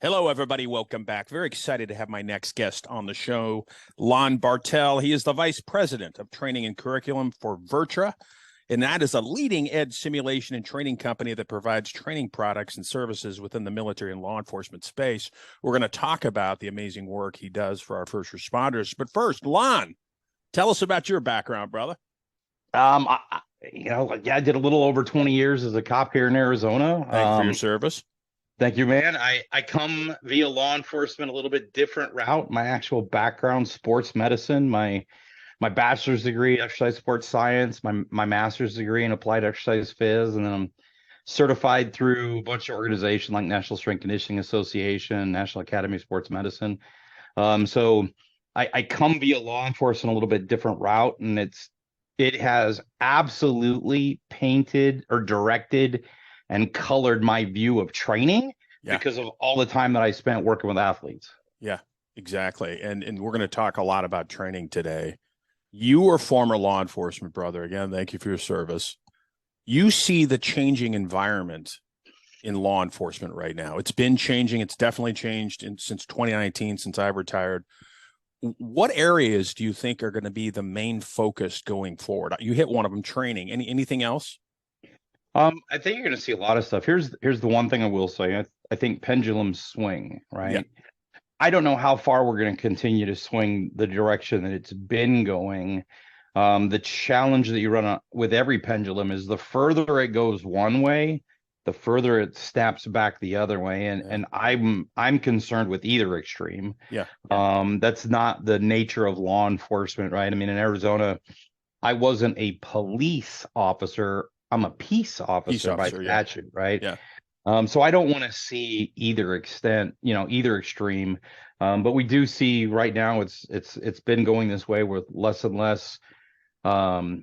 Hello, everybody. Welcome back. Very excited to have my next guest on the show, Lon Bartel. He is the Vice President of Training and Curriculum for VirTra, and that is a leading edge simulation and training company that provides training products and services within the military and law enforcement space. We're going to talk about the amazing work he does for our first responders. But first, Lon, tell us about your background, brother. I did a little over 20 years as a cop here in Arizona. Thank you for your service. Thank you, man. I come via law enforcement, a little bit different route. My actual background, sports medicine, my bachelor's degree, exercise sports science, my master's degree in applied exercise phys, and then I'm certified through a bunch of organizations like National Strength Conditioning Association, National Academy of Sports Medicine. So I come via law enforcement a little bit different route, and it has absolutely painted or directed and colored my view of training because of all the time that I spent working with athletes. Yeah, exactly. And we're going to talk a lot about training today. You were former law enforcement, brother. Again, thank you for your service. You see the changing environment in law enforcement right now. It's been changing. It's definitely changed since 2019, since I've retired. What areas do you think are going to be the main focus going forward? You hit one of them, training. Anything else? I think you're going to see a lot of stuff. Here's the one thing I will say. I think pendulums swing, right? Yeah. I don't know how far we're going to continue to swing the direction that it's been going. The challenge that you run with every pendulum is the further it goes one way, the further it snaps back the other way. And I'm concerned with either extreme. Yeah. That's not the nature of law enforcement, right? I mean, in Arizona, I wasn't a police officer. I'm a peace officer by statute, right? Yeah. So I don't want to see either extreme. But we do see right now it's been going this way with less and less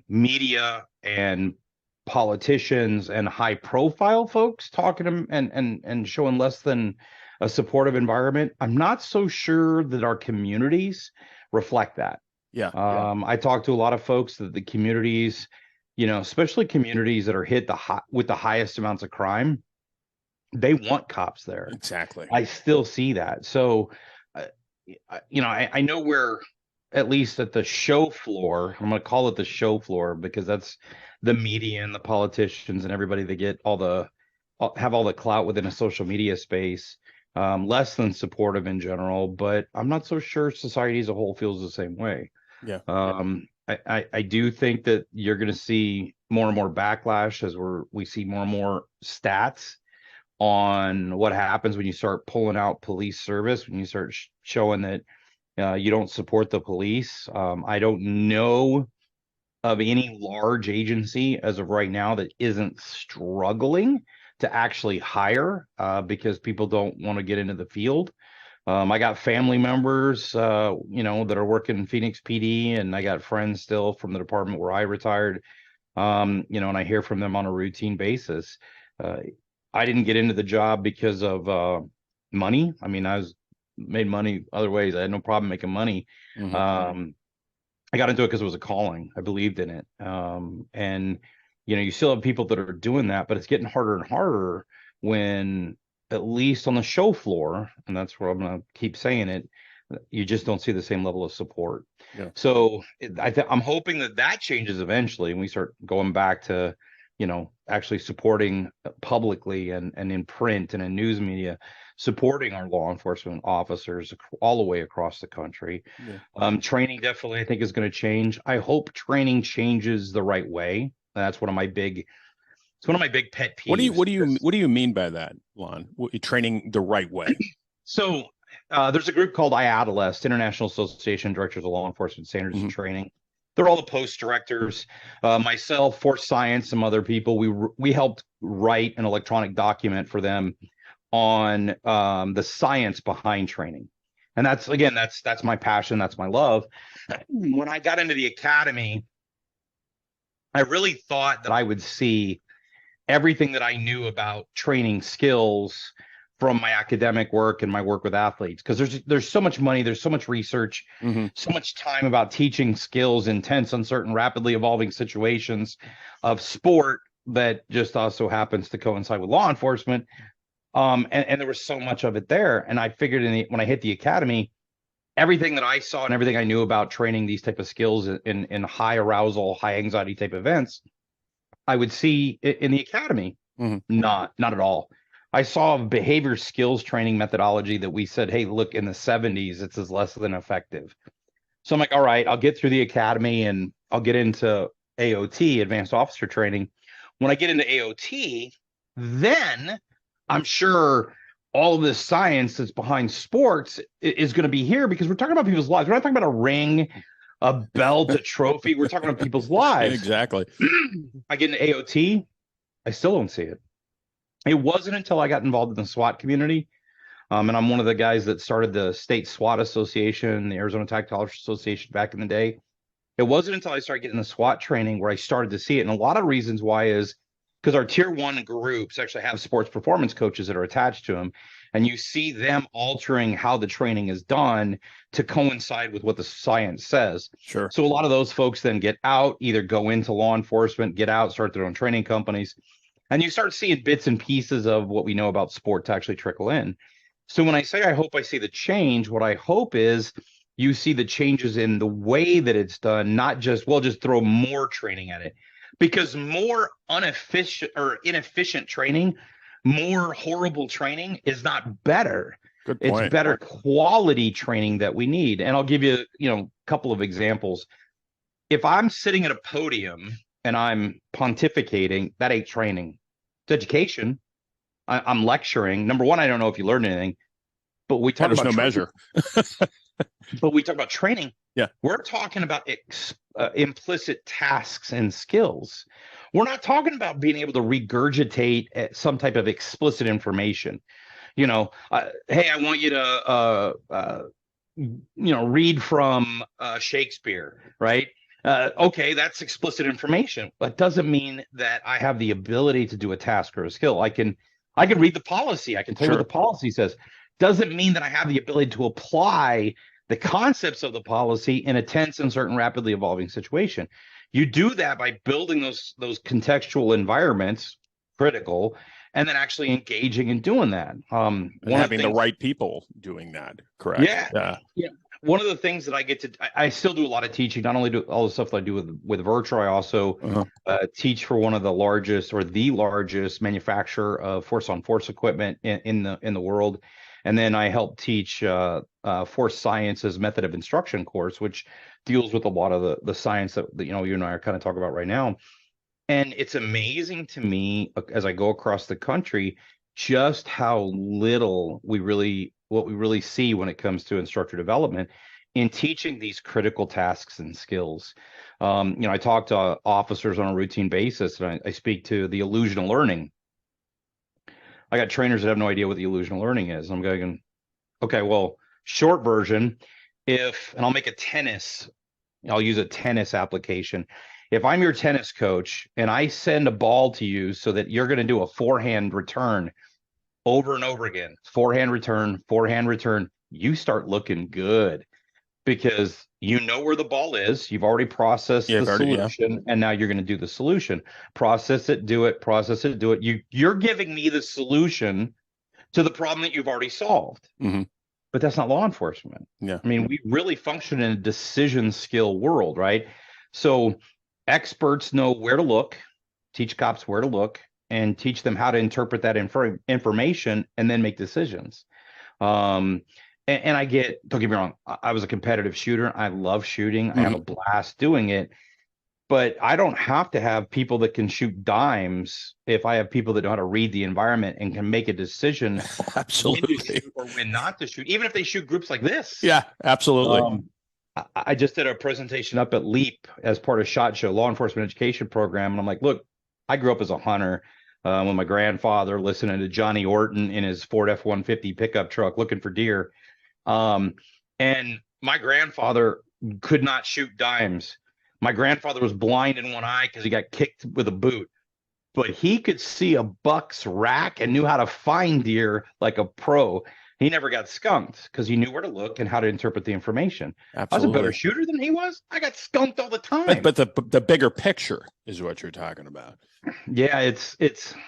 media and politicians and high profile folks talking to and showing less than a supportive environment. I'm not so sure that our communities reflect that. Yeah. I talk to a lot of folks that the communities, especially communities that are hit with the highest amounts of crime, they want cops there. Exactly. I still see that. So, I know we're at least at the show floor. I'm going to call it the show floor because that's the media and the politicians and everybody that have all the clout within a social media space, less than supportive in general. But I'm not so sure society as a whole feels the same way. Yeah. I do think that you're going to see more and more backlash as we see more and more stats on what happens when you start pulling out police service, when you start showing that you don't support the police. I don't know of any large agency as of right now that isn't struggling to actually hire because people don't want to get into the field. I got family members, that are working in Phoenix PD, and I got friends still from the department where I retired, and I hear from them on a routine basis. I didn't get into the job because of money. I mean, I made money other ways. I had no problem making money. Mm-hmm. I got into it because it was a calling. I believed in it. And, you still have people that are doing that, but it's getting harder and harder when, at least on the show floor, and that's where I'm going to keep saying it, you just don't see the same level of support. Yeah. So I'm hoping that changes eventually, and we start going back to, actually supporting publicly and in print and in news media, supporting our law enforcement officers all the way across the country. Yeah. Training definitely, I think, is going to change. I hope training changes the right way. That's one of my big pet peeves. What do you mean by that, Lon? Training the right way? So there's a group called IADLEST, International Association of Directors of Law Enforcement Standards and Training. They're all the post directors. Myself, Force Science, some other people. We helped write an electronic document for them on the science behind training, and that's my passion. That's my love. When I got into the academy, I really thought that I would see everything that I knew about training skills from my academic work and my work with athletes, because there's so much money, there's so much research, so much time about teaching skills in tense, uncertain, rapidly evolving situations of sport that just also happens to coincide with law enforcement. And there was so much of it there. And I figured when I hit the academy, everything that I saw and everything I knew about training these type of skills in high arousal, high anxiety type events, I would see in the academy. Not at all. I saw behavior skills training methodology that we said, hey, look, in the 70s, it's less than effective. So I'm like, all right, I'll get through the academy and I'll get into AOT, advanced officer training. When I get into AOT, then I'm sure all of this science that's behind sports is going to be here, because we're talking about people's lives. We're not talking about a ring, a belt, a trophy. We're talking about people's lives. Exactly. I get into AOT, I still don't see it. It wasn't until I got involved in the SWAT community, and I'm one of the guys that started the state SWAT association, the Arizona Tactical Association back in the day. It wasn't until I started getting the SWAT training where I started to see it. And a lot of reasons why is because our tier 1 groups actually have sports performance coaches that are attached to them. And you see them altering how the training is done to coincide with what the science says. Sure. So a lot of those folks then get out, either go into law enforcement, get out, start their own training companies. And you start seeing bits and pieces of what we know about sport to actually trickle in. So when I say I hope I see the change, what I hope is you see the changes in the way that it's done, not just, well, just throw more training at it. Because more inefficient training, more horrible training is not better. Good point. It's better quality training that we need. And I'll give you, a couple of examples. If I'm sitting at a podium and I'm pontificating, that ain't training. It's education. I'm lecturing. Number one, I don't know if you learned anything, but we talk about no measure. But we talk about training. Yeah, we're talking about implicit tasks and skills. We're not talking about being able to regurgitate some type of explicit information. Hey, I want you to, read from Shakespeare, right? Okay, that's explicit information, but doesn't mean that I have the ability to do a task or a skill. I can read the policy. I can tell you what the policy says. Doesn't mean that I have the ability to apply the concepts of the policy in a tense, uncertain, rapidly evolving situation. You do that by building those contextual environments, critical, and then actually engaging and doing that. And having the right people doing that, correct? Yeah. One of the things that I get to, I still do a lot of teaching. Not only do all the stuff that I do with VirTra, I also teach for one of the largest or the largest manufacturer of force-on-force equipment in the world. And then I help teach Force Sciences Method of Instruction course, which deals with a lot of the science that you and I are kind of talking about right now. And it's amazing to me as I go across the country just how little what we really see when it comes to instructor development in teaching these critical tasks and skills. I talk to officers on a routine basis, and I speak to the illusion of learning. I got trainers that have no idea what the illusion of learning is. I'm going, okay, well, short version, and I'll use a tennis application. If I'm your tennis coach and I send a ball to you so that you're going to do a forehand return over and over again, forehand return, you start looking good because you know where the ball is. You've already processed the solution, and now you're going to do the solution. Process it, do it. You're giving me the solution to the problem that you've already solved. But that's not law enforcement. Yeah. I mean, we really function in a decision skill world, right? So experts know where to look, teach cops where to look, and teach them how to interpret that information and then make decisions. And I don't get me wrong, I was a competitive shooter. I love shooting. I have a blast doing it. But I don't have to have people that can shoot dimes if I have people that know how to read the environment and can make a decision absolutely when to shoot or when not to shoot, even if they shoot groups like this. Yeah, absolutely. I just did a presentation up at LEAP as part of SHOT Show, Law Enforcement Education Program. And I'm like, look, I grew up as a hunter with my grandfather listening to Johnny Orton in his Ford F-150 pickup truck looking for deer. And my grandfather could not shoot dimes. My grandfather was blind in one eye because he got kicked with a boot. but he could see a buck's rack and knew how to find deer like a pro. He never got skunked because he knew where to look and how to interpret the information. I was a better Absolutely. shooter than he was. I got skunked all the time. But the bigger picture is what you're talking about. Yeah, it's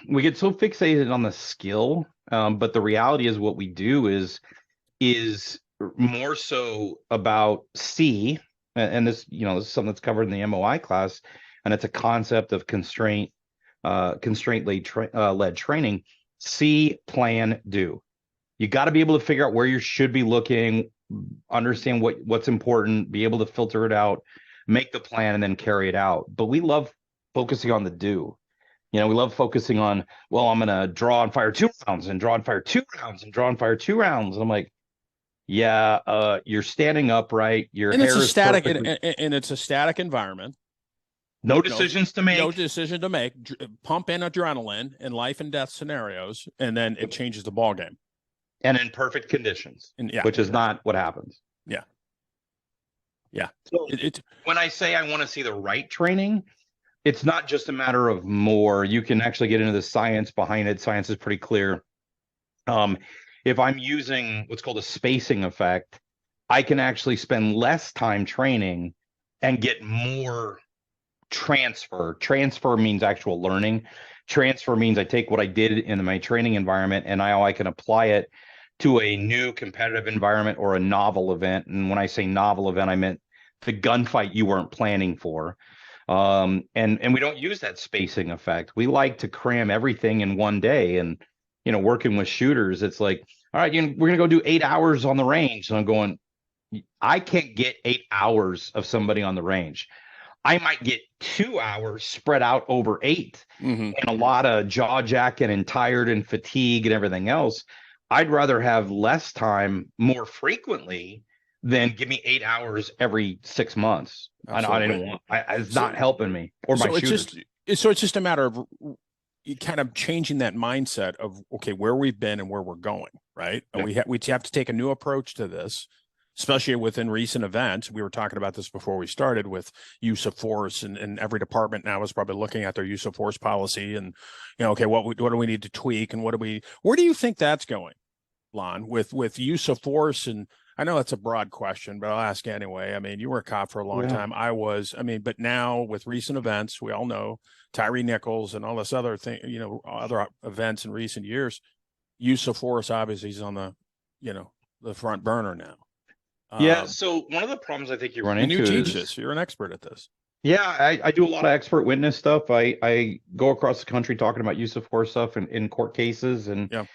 we get so fixated on the skill, but the reality is what we do is more so about C, and this, you know, this is something that's covered in the MOI class, and it's a concept of constraint led training. See, plan, do. You got to be able to figure out where you should be looking, understand what's important, be able to filter it out, make the plan, and then carry it out. But we love focusing on the do. You know, we love focusing on, well, I'm going to draw and fire 2 rounds and draw and fire 2 rounds and draw and fire 2 rounds. And I'm like, yeah, you're standing upright. Your And hair it's a is static, perfectly... and it's a static environment. No decisions to make. No decision to make. Pump in adrenaline in life and death scenarios, and then it changes the ball game. And in perfect conditions, And which is not what happens. Yeah. Yeah. So when I say I want to see the right training, it's not just a matter of more. You can actually get into the science behind it. Science is pretty clear. If I'm using what's called a spacing effect, I can actually spend less time training and get more transfer. Transfer means actual learning. Transfer means I take what I did in my training environment and now I can apply it to a new competitive environment or a novel event. And when I say novel event, I meant the gunfight you weren't planning for. And we don't use that spacing effect. We like to cram everything in one day. And, you know, working with shooters, it's like, all right, we're going to go do 8 hours on the range. And I'm going, I can't get 8 hours of somebody on the range. I might get 2 hours spread out over 8 and a lot of jaw jacking and tired and fatigue and everything else. I'd rather have less time more frequently than give me 8 hours every 6 months. It's not helping me or my shooters. So it's just a matter of kind of changing that mindset of, okay, where we've been and where we're going, right? Yeah. We have to take a new approach to this, especially within recent events. We were talking about this before we started with use of force, and every department now is probably looking at their use of force policy and, you know, okay, what do we need to tweak and where do you think that's going, Lon, with use of force? And I know that's a broad question, but I'll ask anyway. I mean, you were a cop for a long time. But now with recent events, we all know Tyree Nichols and all this other thing, you know, other events in recent years, use of force obviously is on the, you know, the front burner now. Yeah. So one of the problems I think you run into you teach this. You're an expert at this. Yeah, I do a lot of expert witness stuff. I go across the country talking about use of force stuff in court cases, and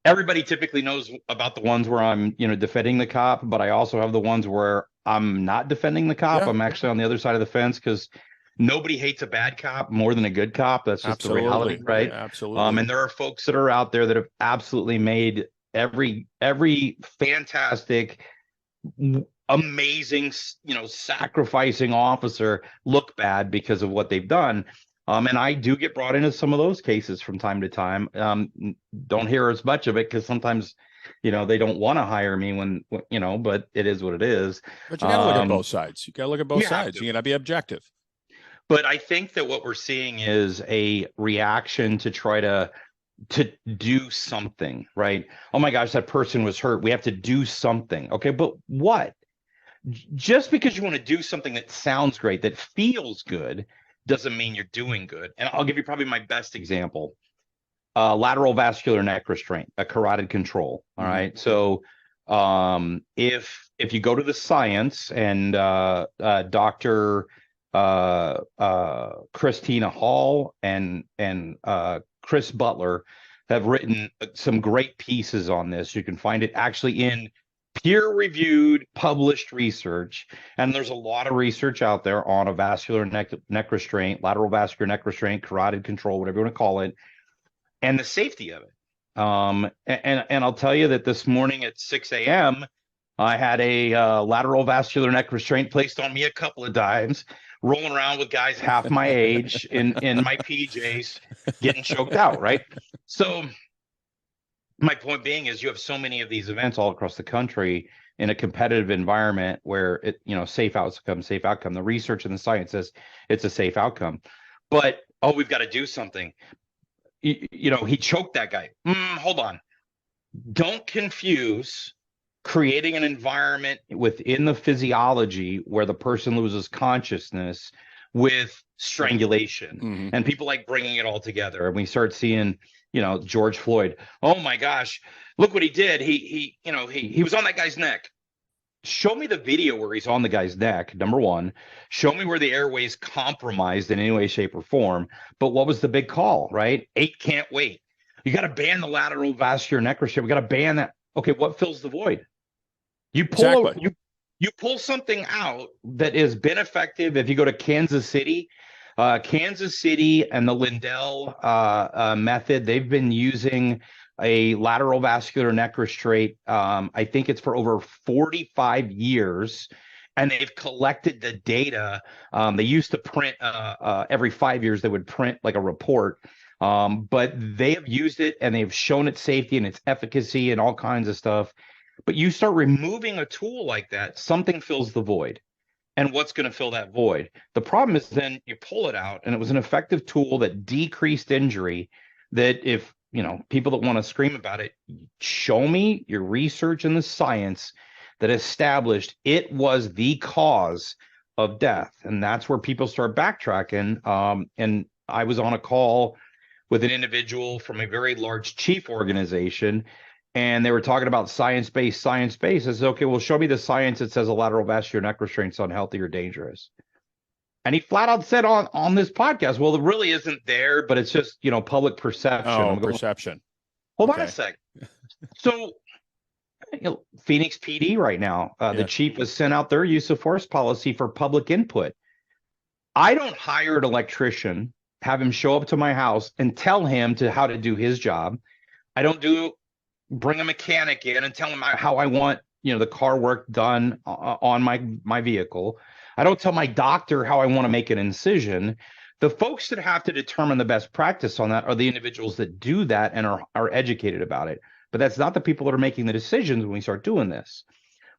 everybody typically knows about the ones where I'm, you know, defending the cop, but I also have the ones where I'm not defending the cop. I'm actually on the other side of the fence because nobody hates a bad cop more than a good cop. That's just the reality, right? Yeah, absolutely. And there are folks that are out there that have absolutely made every fantastic, amazing, you know, sacrificing officer look bad because of what they've done. And I do get brought into some of those cases from time to time. Don't hear as much of it because sometimes, you know, they don't want to hire me when, you know, but it is what it is. But you got to look at both sides. You got to look at both sides. You got to be objective. But I think that what we're seeing is a reaction to try to do something, right? Oh my gosh, that person was hurt. We have to do something. Okay, but what? Just because you want to do something that sounds great, that feels good, doesn't mean you're doing good. And I'll give you probably my best example. Lateral vascular neck restraint, a carotid control. All right. So if you go to the science and Dr. Christina Hall and Chris Butler have written some great pieces on this. You can find it actually in peer-reviewed, published research, and there's a lot of research out there on a vascular neck restraint, lateral vascular neck restraint, carotid control, whatever you want to call it, and the safety of it. And I'll tell you that this morning at 6 a.m., I had a lateral vascular neck restraint placed on me a couple of times, rolling around with guys half my age in my PJs, getting choked out, right? So my point being is you have so many of these events all across the country in a competitive environment where it, you know, safe outcome. The research and the science says it's a safe outcome. But, oh, we've got to do something. You know, he choked that guy. Hold on. Don't confuse creating an environment within the physiology where the person loses consciousness with strangulation. And people like bringing it all together. And we start seeing, you know, George Floyd. Oh my gosh, look what he did. He was on that guy's neck. Show me the video where he's on the guy's neck, number one. Show me where the airway's compromised in any way, shape, or form. But what was the big call, right? 8 can't wait. You got to ban the lateral vascular neck restriction. We got to ban that. Okay, what fills the void? You pull you pull something out that has been effective. If you go to Kansas City and the Lindell method, they've been using a lateral vascular neck restraint. I think it's for over 45 years, and they've collected the data. They used to print every 5 years. They would print like a report, but they have used it and they've shown its safety and its efficacy and all kinds of stuff. But you start removing a tool like that, something fills the void. And what's going to fill that void? The problem is then you pull it out, and it was an effective tool that decreased injury. That if, you know, people that want to scream about it, show me your research and the science that established it was the cause of death. And that's where people start backtracking. And I was on a call with an individual from a very large chief organization, and they were talking about science-based. I said, okay, well, show me the science that says a lateral vascular neck restraint is unhealthy or dangerous. And he flat out said on this podcast, well, it really isn't there, but it's just, you know, public perception. Oh, perception. Hold on a sec. So, you know, Phoenix PD right now, the chief has sent out their use of force policy for public input. I don't hire an electrician, have him show up to my house and tell him how to do his job. I don't bring a mechanic in and tell him how I want, you know, the car work done on my vehicle. I don't tell my doctor how I want to make an incision. The folks that have to determine the best practice on that are the individuals that do that and are educated about it. But that's not the people that are making the decisions when we start doing this.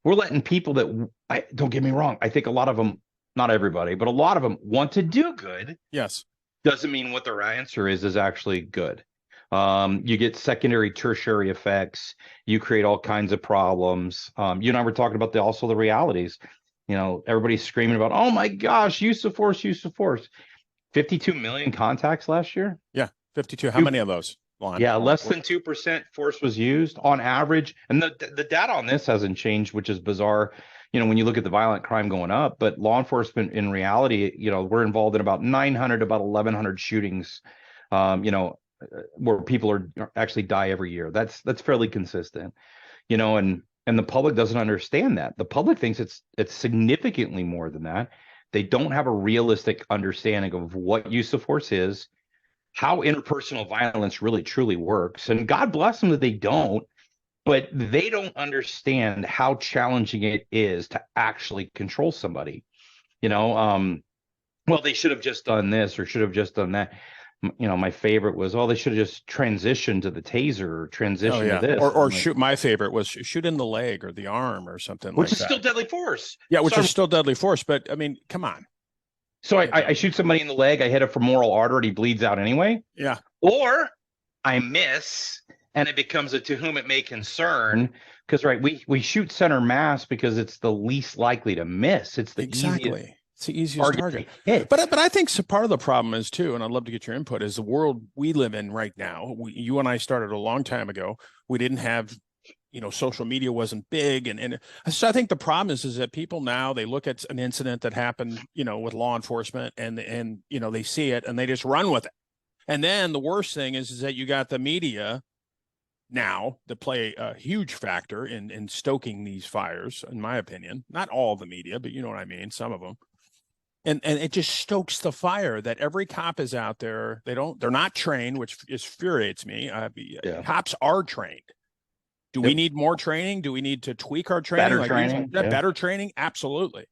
We're letting people that, don't get me wrong, I think a lot of them, not everybody, but a lot of them want to do good. Yes. Doesn't mean what their answer is actually good. You get secondary, tertiary effects. You create all kinds of problems. You and I were talking about also the realities. You know, everybody's screaming about, oh my gosh, use of force. 52 million contacts last year. Yeah, 52. How many of those? Lon? Yeah, less than 2% force was used on average. And the data on this hasn't changed, which is bizarre. You know, when you look at the violent crime going up, but law enforcement in reality, you know, we're involved in about 900 to about 1,100 shootings, you know, where people actually die every year. That's fairly consistent, you know, and the public doesn't understand that. The public thinks it's significantly more than that. They don't have a realistic understanding of what use of force is, how interpersonal violence really truly works. And God bless them that they don't, but they don't understand how challenging it is to actually control somebody. You know, well, they should have just done this or should have just done that. You know, my favorite was, they should have just transitioned to the taser or transition to this. Or shoot. My favorite was shoot in the leg or the arm or something which like that. Which is still deadly force. Yeah, which is still deadly force. But I mean, come on. So I shoot somebody in the leg. I hit a femoral artery. He bleeds out anyway. Yeah. Or I miss, and it becomes a to whom it may concern. Because we shoot center mass because it's the least likely to miss. It's the easiest. It's the easiest target. But I think part of the problem is too, and I'd love to get your input, is the world we live in right now. You and I started a long time ago. We didn't have, you know, social media wasn't big. And so I think the problem is that people now, they look at an incident that happened, you know, with law enforcement and, you know, they see it and they just run with it. And then the worst thing is that you got the media now that play a huge factor in stoking these fires, in my opinion. Not all the media, but you know what I mean, some of them. And it just stokes the fire that every cop is out there. They're not trained, which infuriates me. Cops are trained. Do we need more training? Do we need to tweak our training? Better training? Absolutely.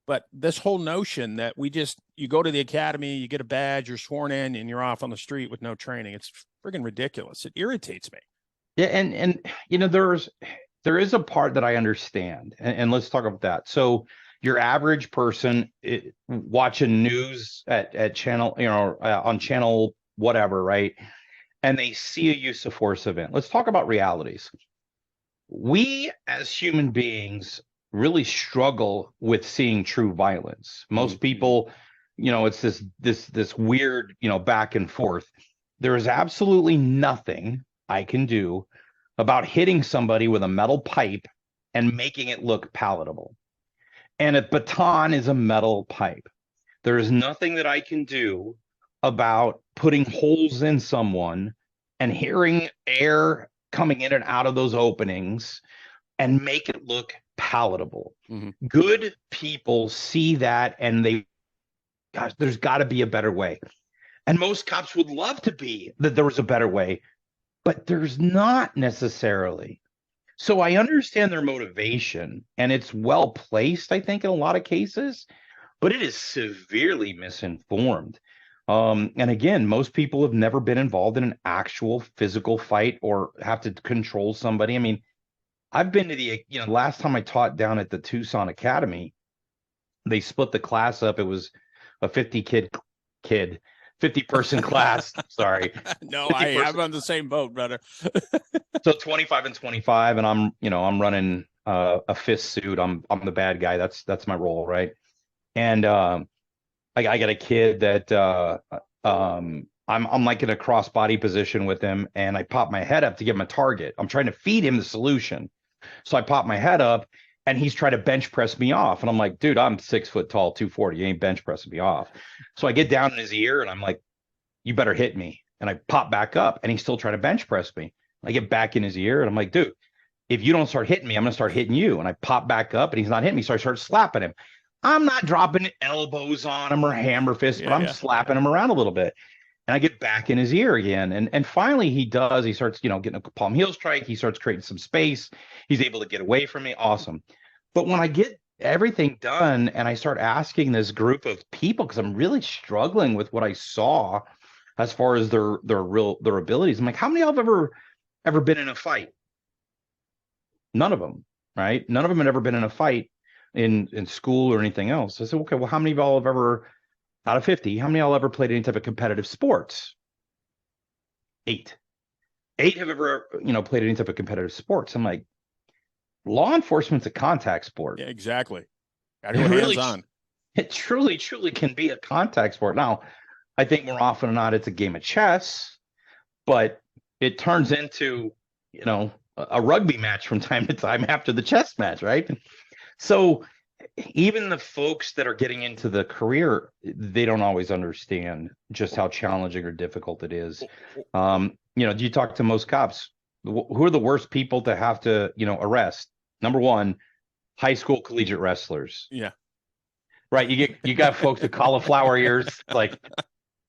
But this whole notion that you go to the academy, you get a badge, you're sworn in, and you're off on the street with no training, it's friggin' ridiculous. It irritates me. Yeah, and you know, there is a part that I understand, and let's talk about that. So Your average person watching news at channel, on channel whatever, right? And they see a use of force event. Let's talk about realities. We as human beings really struggle with seeing true violence. Most people, it's this weird, back and forth. There is absolutely nothing I can do about hitting somebody with a metal pipe and making it look palatable. And a baton is a metal pipe. There is nothing that I can do about putting holes in someone and hearing air coming in and out of those openings and make it look palatable. Good people see that and gosh, there's got to be a better way. And most cops would love to be that there was a better way, but there's not necessarily. So I understand their motivation, and it's well placed, I think, in a lot of cases, but it is severely misinformed. And again, most people have never been involved in an actual physical fight or have to control somebody. I mean, I've been to the, last time I taught down at the Tucson Academy, they split the class up. It was a 50-person class. Sorry. No, I'm on the same boat, brother. So 25 and 25, and I'm running a fist suit. I'm the bad guy. That's my role, right? And I got a kid that I'm like in a crossbody position with him, and I pop my head up to give him a target. I'm trying to feed him the solution. So I pop my head up, and he's trying to bench press me off. And I'm like, dude, I'm 6 foot tall, 240. You ain't bench pressing me off. So I get down in his ear, and I'm like, you better hit me. And I pop back up, and he's still trying to bench press me. I get back in his ear, and I'm like, dude, if you don't start hitting me, I'm going to start hitting you. And I pop back up, and he's not hitting me. So I start slapping him. I'm not dropping elbows on him or hammer fists, but I'm slapping him around a little bit. And I get back in his ear again. And finally he starts, getting a palm heel strike. He starts creating some space. He's able to get away from me. Awesome. But when I get everything done and I start asking this group of people, because I'm really struggling with what I saw as far as their abilities, I'm like, how many of y'all have ever been in a fight? None of them, right? None of them had ever been in a fight in school or anything else. I said, okay, well, how many of y'all have ever, out of 50, how many of y'all ever played any type of competitive sports? 8 have ever, played any type of competitive sports. I'm like, law enforcement's a contact sport. Yeah, exactly. Hands-on. It truly can be a contact sport. Now, I think more often than not, it's a game of chess, but it turns into, a rugby match from time to time after the chess match, right? So even the folks that are getting into the career, they don't always understand just how challenging or difficult it is. Do you talk to most cops? Who are the worst people to have to, arrest? Number one, high school collegiate wrestlers. Yeah. Right. You got folks with cauliflower ears, like,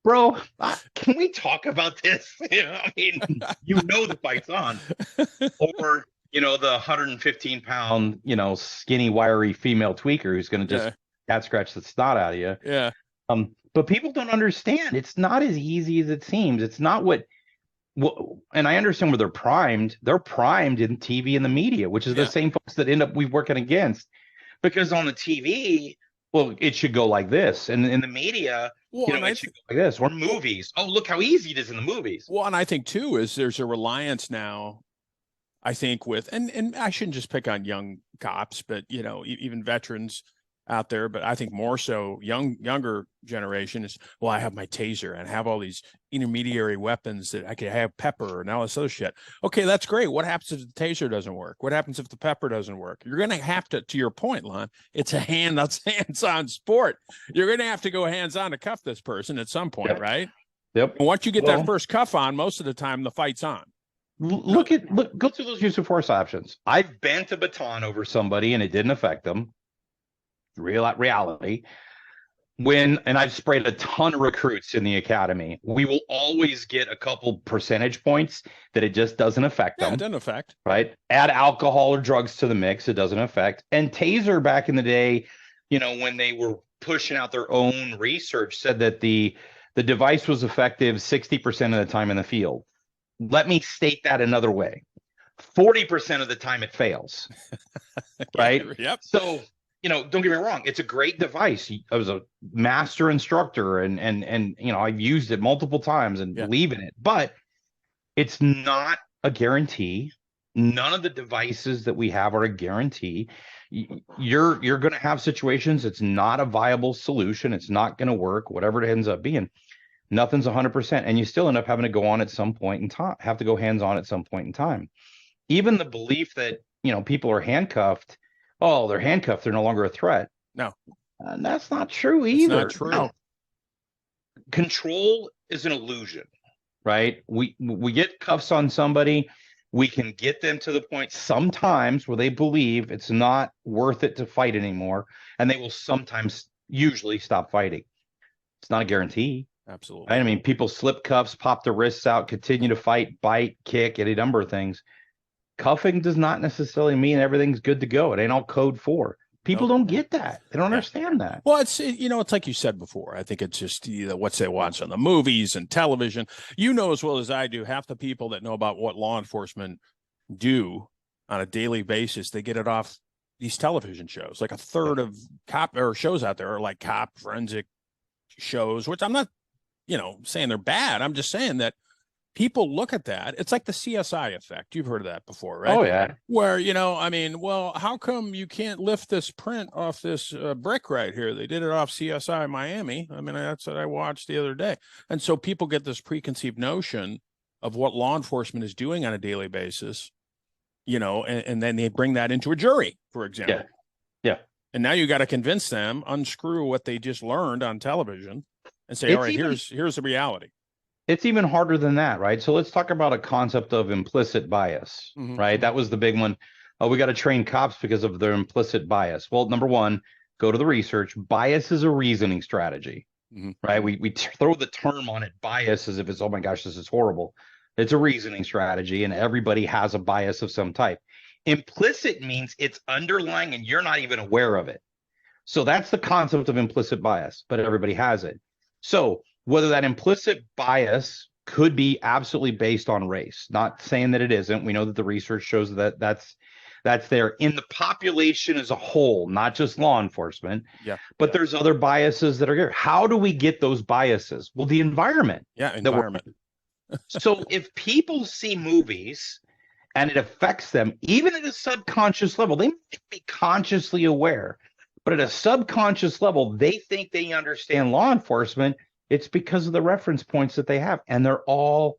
bro, can we talk about this? The fight's on. Or the 115-pound, skinny, wiry female tweaker who's going to just cat scratch the snot out of you. Yeah. But people don't understand. It's not as easy as it seems. It's not and I understand where they're primed. They're primed in TV and the media, which is the same folks that end up we working against. Because on the TV, well, it should go like this. And in the media, it should go like this. Or movies. Oh, look how easy it is in the movies. Well, and I think, too, is there's a reliance now, I think, with, and I shouldn't just pick on young cops, but, even veterans out there, but I think more so younger generation is, well, I have my taser and I have all these intermediary weapons that I could have, pepper and all this other shit. Okay, that's great. What happens if the taser doesn't work? What happens if the pepper doesn't work? You're going to have to your point, Lon, it's a hands-on sport. You're going to have to go hands-on to cuff this person at some point, right? Yep. And once you get that first cuff on, most of the time the fight's on. Go through those use of force options. I've bent a baton over somebody and it didn't affect them. Reality. And I've sprayed a ton of recruits in the academy. We will always get a couple percentage points that it just doesn't affect them. It doesn't affect. Right. Add alcohol or drugs to the mix. It doesn't affect. And taser back in the day, when they were pushing out their own research, said that the device was effective 60% of the time in the field. Let me state that another way. 40% of the time it fails. Right. Yep. So don't get me wrong, it's a great device. I was a master instructor, and I've used it multiple times and believe in it, but it's not a guarantee. None of the devices that we have are a guarantee. You're going to have situations it's not a viable solution. It's not going to work, whatever it ends up being. Nothing's 100%, and you still end up having to go on at some point in time, have to go hands-on at some point in time. Even the belief that, people are handcuffed. Oh, they're handcuffed, they're no longer a threat. No. And that's not true either. It's not true. No. Control is an illusion, right? We get cuffs on somebody. We can get them to the point sometimes where they believe it's not worth it to fight anymore, and they will usually stop fighting. It's not a guarantee. Absolutely. I mean, people slip cuffs, pop the wrists out, continue to fight, bite, kick, any number of things. Cuffing does not necessarily mean everything's good to go. It ain't all code 4. People don't get that. They don't understand that. Well, it's like you said before. I think it's just what they watch on the movies and television. As well as I do, half the people that know about what law enforcement do on a daily basis, they get it off these television shows. Like a third of cop or shows out there are like cop forensic shows, which I'm not, saying they're bad. I'm just saying that people look at that. It's like the CSI effect. You've heard of that before, right? Oh, yeah. Where, how come you can't lift this print off this brick right here? They did it off CSI Miami. That's what I watched the other day. And so people get this preconceived notion of what law enforcement is doing on a daily basis, and then they bring that into a jury, for example. Yeah. And now you got to convince them, unscrew what they just learned on television and say, all right, here's the reality. It's even harder than that, right? So let's talk about a concept of implicit bias, right? That was the big one. We got to train cops because of their implicit bias. Well, number one, go to the research. Bias is a reasoning strategy, right? We throw the term on it, bias, as if it's, oh my gosh, this is horrible. It's a reasoning strategy, and everybody has a bias of some type. Implicit means it's underlying and you're not even aware of it. So that's the concept of implicit bias, but everybody has it. So whether that implicit bias could be absolutely based on race, not saying that it isn't. We know that the research shows that that's there in the population as a whole, not just law enforcement. Yeah. But there's other biases that are here. How do we get those biases? Well, the environment. Yeah, environment. So if people see movies and it affects them, even at a subconscious level, they might be consciously aware, but at a subconscious level, they think they understand law enforcement. It's because of the reference points that they have, and they're all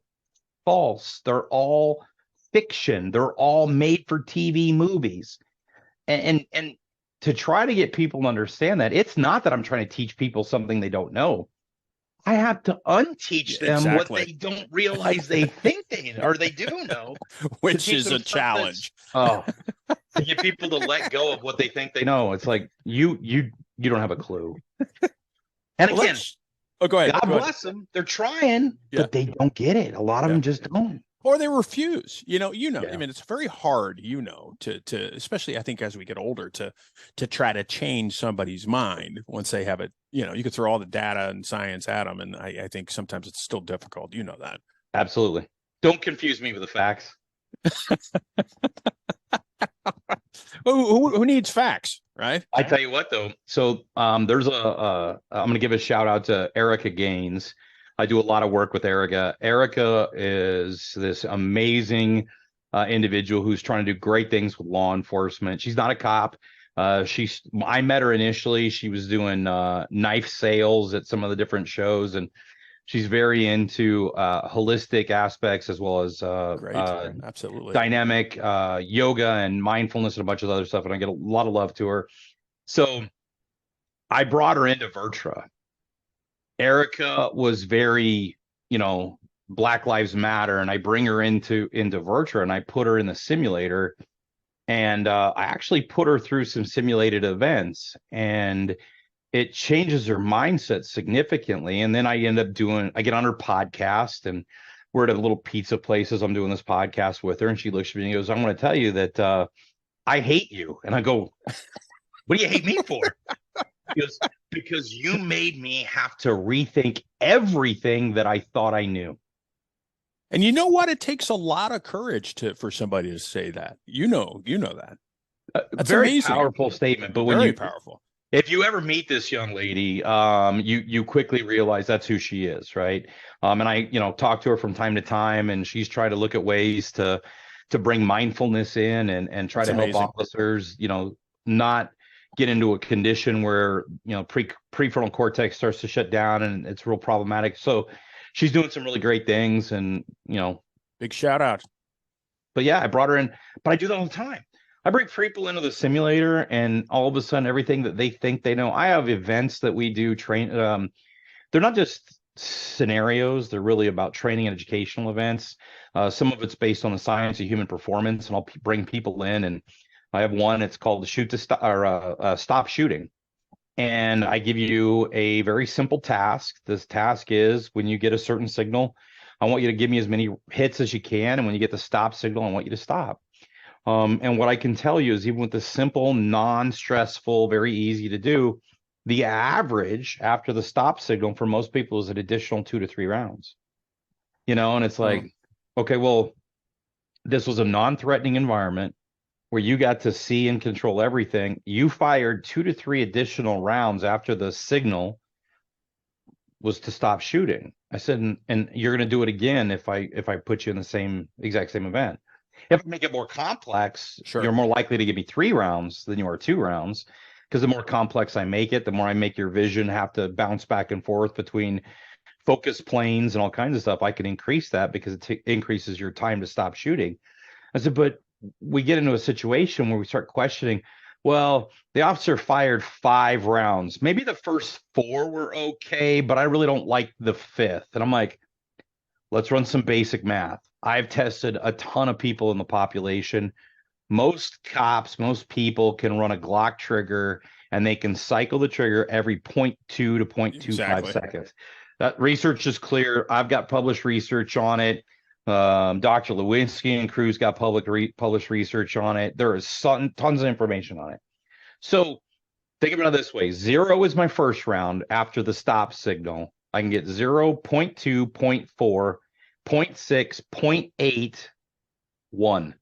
false. They're all fiction. They're all made for TV movies. And to try to get people to understand that, it's not that I'm trying to teach people something they don't know. I have to unteach them what they don't realize they think they or they do know, which is a challenge. To get people to let go of what they think they know. It's like you don't have a clue. And again, go ahead. God bless them. They're trying, but they don't get it. A lot of them just don't. Or they refuse. It's very hard, to especially I think as we get older to try to change somebody's mind once they have it. You could throw all the data and science at them, and I think sometimes it's still difficult. You know that. Absolutely. Don't confuse me with the facts. Who needs facts, right? I tell you what, though. So there's I'm going to give a shout out to Erica Gaines. I do a lot of work with Erica. Erica is this amazing individual who's trying to do great things with law enforcement. She's not a cop. I met her initially. She was doing knife sales at some of the different shows, and she's very into holistic aspects as well as absolutely dynamic yoga and mindfulness and a bunch of other stuff. And I get a lot of love to her. So I brought her into VirTra. Erica was very, Black Lives Matter, and I bring her into VirTra, and I put her in the simulator, and I actually put her through some simulated events, and it changes her mindset significantly. And then I get on her podcast, and we're at a little pizza places. I'm doing this podcast with her, and she looks at me and goes, "I want to tell you that I hate you." And I go, "What do you hate me for?" Because you made me have to rethink everything that I thought I knew. And you know what? It takes a lot of courage for somebody to say that. You know that. That's Very amazing. powerful statement. But when Very you, powerful. if you ever meet this young lady, you quickly realize that's who she is, right? And I, talk to her from time to time, and she's trying to look at ways to bring mindfulness in and try That's to help amazing. officers, not get into a condition where prefrontal cortex starts to shut down and it's real problematic. So she's doing some really great things, and Big shout out. but yeah, I brought her in, but I do that all the time. I bring people into the simulator, and all of a sudden, everything that they think they know. I have events that we do train. They're not just scenarios; they're really about training and educational events. Some of it's based on the science of human performance, and I'll bring people in. And I have one. It's called Shoot to Stop, or Stop Shooting. And I give you a very simple task. This task is, when you get a certain signal, I want you to give me as many hits as you can. And when you get the stop signal, I want you to stop. And what I can tell you is, even with the simple, non-stressful, very easy to do, the average after the stop signal for most people is an additional 2 to 3 rounds. And it's like, okay, well, this was a non-threatening environment where you got to see and control everything. You fired 2 to 3 additional rounds after the signal was to stop shooting. I said, and you're going to do it again if I put you in the exact same event. If I make it more complex, Sure. you're more likely to give me 3 rounds than you are 2 rounds, because the more complex I make it, the more I make your vision have to bounce back and forth between focus planes and all kinds of stuff. I can increase that because it increases your time to stop shooting. I said, but we get into a situation where we start questioning, well, the officer fired 5 rounds. Maybe the first 4 were okay, but I really don't like the 5th. And I'm like, let's run some basic math. I've tested a ton of people in the population. Most cops, most people can run a Glock trigger, and they can cycle the trigger every 0.2 to 0.25 seconds. That research is clear. I've got published research on it. Dr. Lewinsky and crew's got published research on it. There is tons of information on it. So think about it this way. 0 is my first round after the stop signal. I can get 0, 0.2, 0.4, 0.6, 0.8, 1.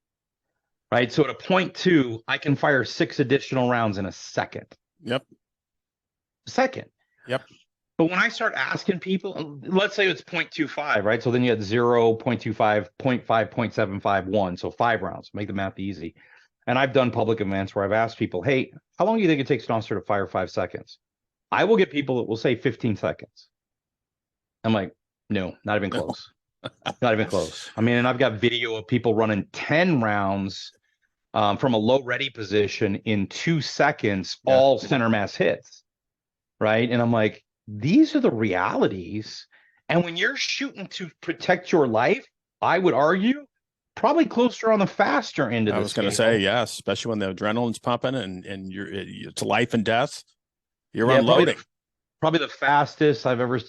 Right? So at a 0.2, I can fire 6 additional rounds in a second. Yep. Second. Yep. But when I start asking people, let's say it's 0.25, right? So then you had 0, 0.25, 0.5, 0.75, 1. So 5 rounds. Make the math easy. And I've done public events where I've asked people, hey, how long do you think it takes an officer to fire 5 seconds? I will get people that will say 15 seconds. I'm like, no, not even close. Not even close. I mean, and I've got video of people running 10 rounds from a low ready position in 2 seconds, all center mass hits. Right. And I'm like, these are the realities. And when you're shooting to protect your life, I would argue probably closer on the faster end of the scale. I was going to say, yes, especially when the adrenaline's pumping and it's life and death. You're unloading. Probably the fastest I've ever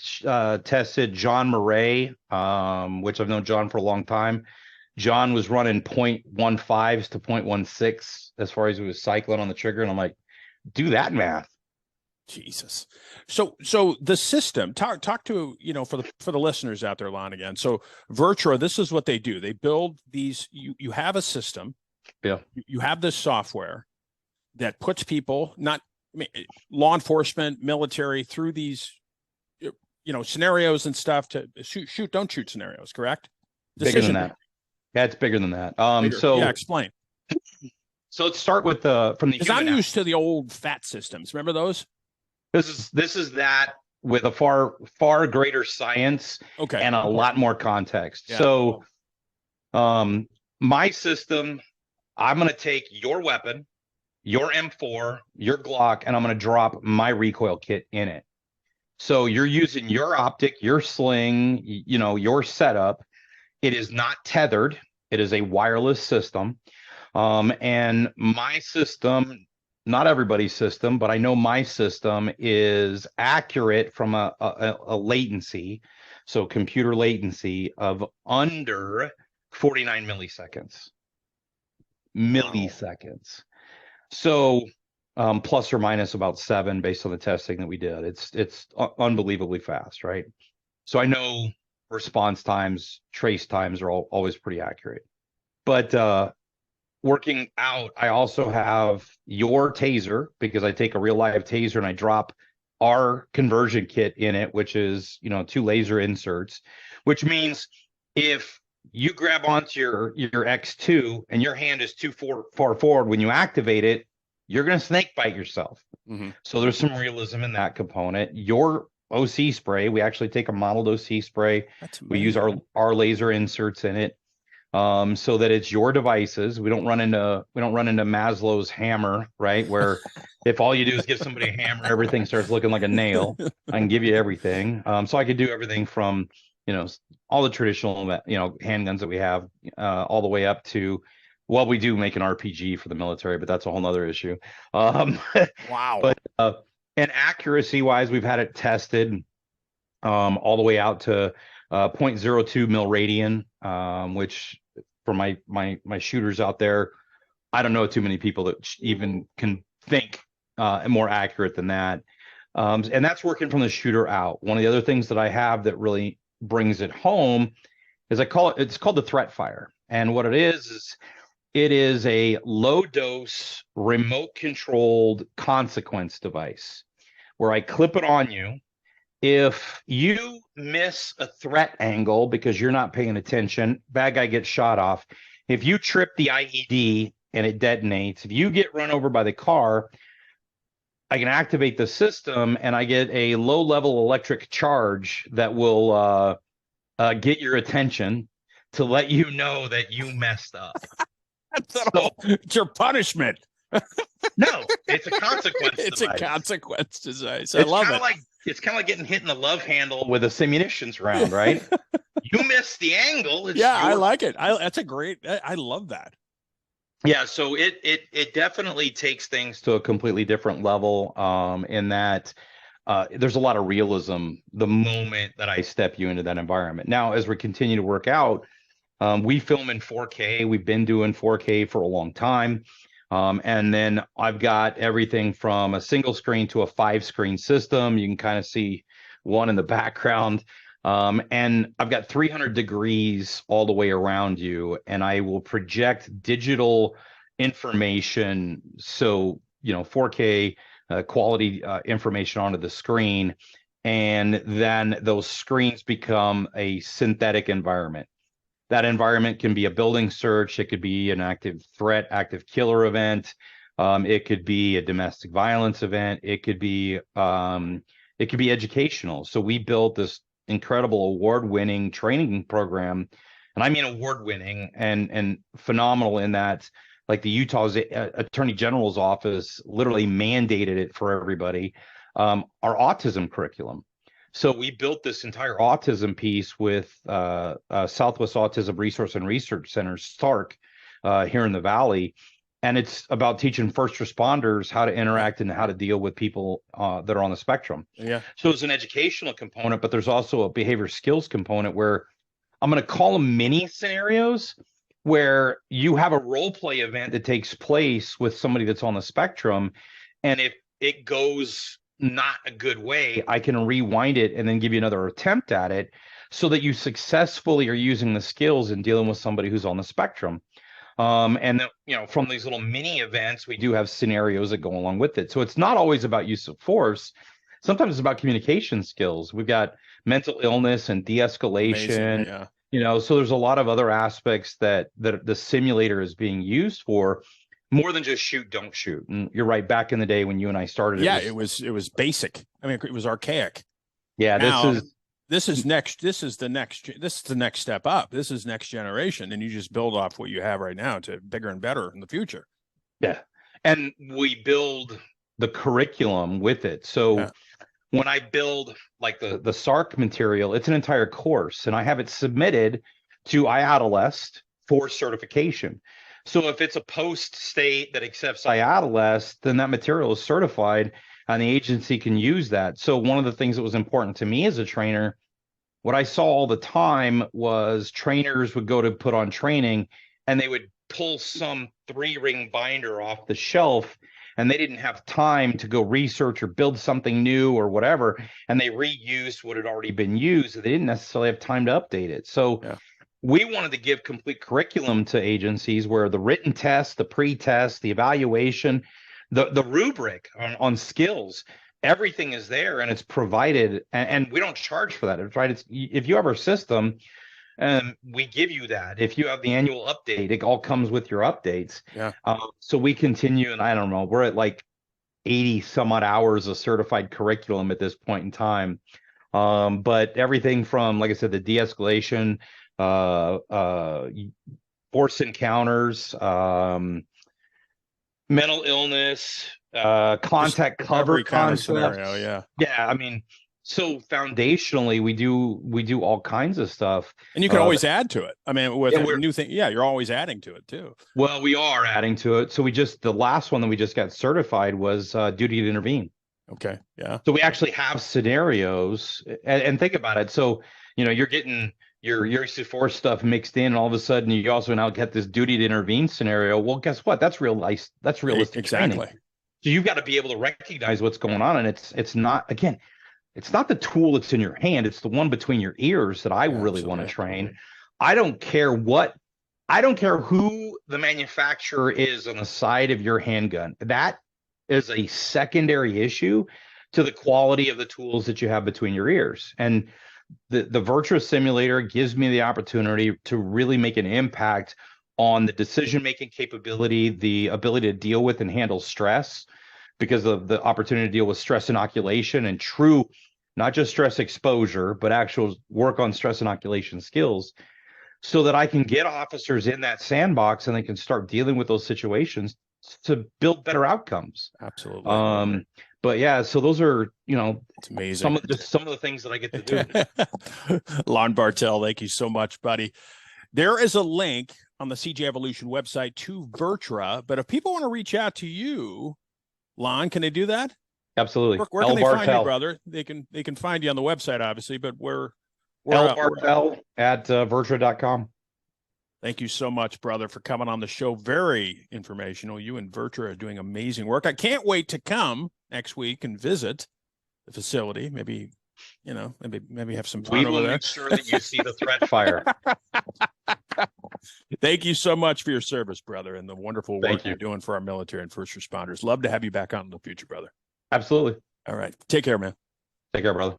tested, John Murray, which I've known John for a long time. John was running 0.15s to 0.16 as far as he was cycling on the trigger. And I'm like, do that math. Jesus. So the system, talk to, for the listeners out there, Lon, again. So VirTra, this is what they do. They build these, you have a system. Yeah. You have this software that puts people, law enforcement, military, through these, scenarios and stuff to shoot, don't shoot scenarios, correct? Bigger than that. Yeah, it's bigger than that. So explain. So let's start with from the. Because I'm used to the old FAT systems. Remember those? This is that with a far greater science, and a lot more context. Yeah. So, my system, I'm going to take your weapon, your M4, your Glock, and I'm going to drop my recoil kit in it. So you're using your optic, your sling, your setup. It is not tethered. It is a wireless system. And my system, not everybody's system, but I know my system is accurate from a latency, so computer latency of under 49 milliseconds. So plus or minus about 7 based on the testing that we did. It's unbelievably fast, right? So I know response times, trace times are always pretty accurate. But working out, I also have your taser, because I take a real live taser and I drop our conversion kit in it, which is, 2 laser inserts, which means if you grab onto your X2 and your hand is too far forward when you activate it, you're going to snake bite yourself. Mm-hmm. So there's some realism in that component. Your OC spray, we actually take a modeled OC spray. We use our laser inserts in it, so that it's your devices. We don't run into Maslow's hammer, right? Where if all you do is give somebody a hammer, everything starts looking like a nail. I can give you everything. So I could do everything from, all the traditional, handguns that we have, all the way up to, well, we do make an RPG for the military, but that's a whole nother issue. Wow. But and accuracy wise, we've had it tested all the way out to 0.02 mil radian, which for my shooters out there, I don't know too many people that even can think more accurate than that. And that's working from the shooter out. One of the other things that I have that really brings it home is it's called the threat fire. And what it is it is a low dose remote controlled consequence device where I clip it on you. If you miss a threat angle because you're not paying attention, bad guy gets shot off. If you trip the IED and it detonates, if you get run over by the car, I can activate the system and I get a low-level electric charge that will get your attention to let you know that you messed up. It's your punishment. No, it's a consequence. It's device. A consequence device. I love it. It's kind of like getting hit in the love handle with a munitions round, right? You miss the angle. I like it. That's a great. I love that. Yeah, so it definitely takes things to a completely different level. In that there's a lot of realism the moment that I step you into that environment. Now, as we continue to work out, we film in 4K. We've been doing 4K for a long time. And then I've got everything from a single screen to a 5-screen system. You can kind of see one in the background. And I've got 300 degrees all the way around you, and I will project digital information. So, 4K quality information onto the screen. And then those screens become a synthetic environment. That environment can be a building search. It could be an active threat, active killer event. It could be a domestic violence event. It could be educational. So we built this incredible award-winning training program, and I mean award-winning and phenomenal in that, like the Utah's Attorney General's office literally mandated it for everybody. Our autism curriculum. So we built this entire autism piece with Southwest Autism Resource and Research Center, SARC, here in the Valley. And it's about teaching first responders how to interact and how to deal with people that are on the spectrum. Yeah. So it's an educational component, but there's also a behavior skills component where I'm going to call them mini scenarios where you have a role play event that takes place with somebody that's on the spectrum. And if it goes not a good way, I can rewind it and then give you another attempt at it so that you successfully are using the skills in dealing with somebody who's on the spectrum. And then, from these little mini events, we do have scenarios that go along with it. So it's not always about use of force. Sometimes it's about communication skills. We've got mental illness and de-escalation. Amazing, yeah. So there's a lot of other aspects that the simulator is being used for, more than just shoot, don't shoot. And you're right. Back in the day when you and I started, it was basic. I mean, it was archaic. Yeah, now, this is the next step up. This is next generation, and you just build off what you have right now to bigger and better in the future. Yeah, and we build the curriculum with it. So when I build like the SARC material, it's an entire course, and I have it submitted to IADLEST for certification. So if it's a post state that accepts IADLEST, then that material is certified and the agency can use that. So one of the things that was important to me as a trainer, what I saw all the time was trainers would go to put on training and they would pull some 3-ring binder off the shelf and they didn't have time to go research or build something new or whatever. And they reused what had already been used. They didn't necessarily have time to update it. So we wanted to give complete curriculum to agencies where the written test, the pre-test, the evaluation, the rubric on skills, everything is there and it's provided, and we don't charge for that. It's right. It's, if you have our system, we give you that. If you have the annual update, it all comes with your updates. Yeah. So we continue, and I don't know, we're at like 80 some odd hours of certified curriculum at this point in time. But everything from, like I said, the de-escalation, force encounters, mental illness, contact cover kind of concepts. scenario. Yeah. Yeah. I mean, so foundationally, we do all kinds of stuff. And you can always add to it. I mean, with Yeah, a new thing, yeah, you're always adding to it too. Well, we are adding to it. So the last one that we just got certified was duty to intervene. Okay. Yeah. So we actually have scenarios, and think about it. So, you're getting your use of force stuff mixed in, and all of a sudden you also now get this duty to intervene scenario. Well, guess what? That's real life. That's realistic Exactly. training. So you've got to be able to recognize what's going on. And it's not, again, it's not the tool that's in your hand. It's the one between your ears that I really want to train. I don't care who the manufacturer is on the side of your handgun. That is a secondary issue to the quality of the tools that you have between your ears. And the VirTra simulator gives me the opportunity to really make an impact on the decision-making capability, the ability to deal with and handle stress, because of the opportunity to deal with stress inoculation and true, not just stress exposure, but actual work on stress inoculation skills, so that I can get officers in that sandbox and they can start dealing with those situations to build better outcomes. Absolutely. But yeah, so those are, it's amazing. Some of the things that I get to do. Lon Bartel, thank you so much, buddy. There is a link on the CJEvolution website to VirTra, but if people want to reach out to you, Lon, can they do that? Absolutely. Where can they find you, brother? They can find you on the website, obviously, but where L Bartel at VirTra.com. Thank you so much, brother, for coming on the show. Very informational. You and VirTra are doing amazing work. I can't wait to come next week and visit the facility. Maybe, maybe have some fun over there. We will make sure that you see the threat fire. Thank you so much for your service, brother, and the wonderful work you're doing for our military and first responders. Love to have you back on in the future, brother. Absolutely. All right. Take care, man. Take care, brother.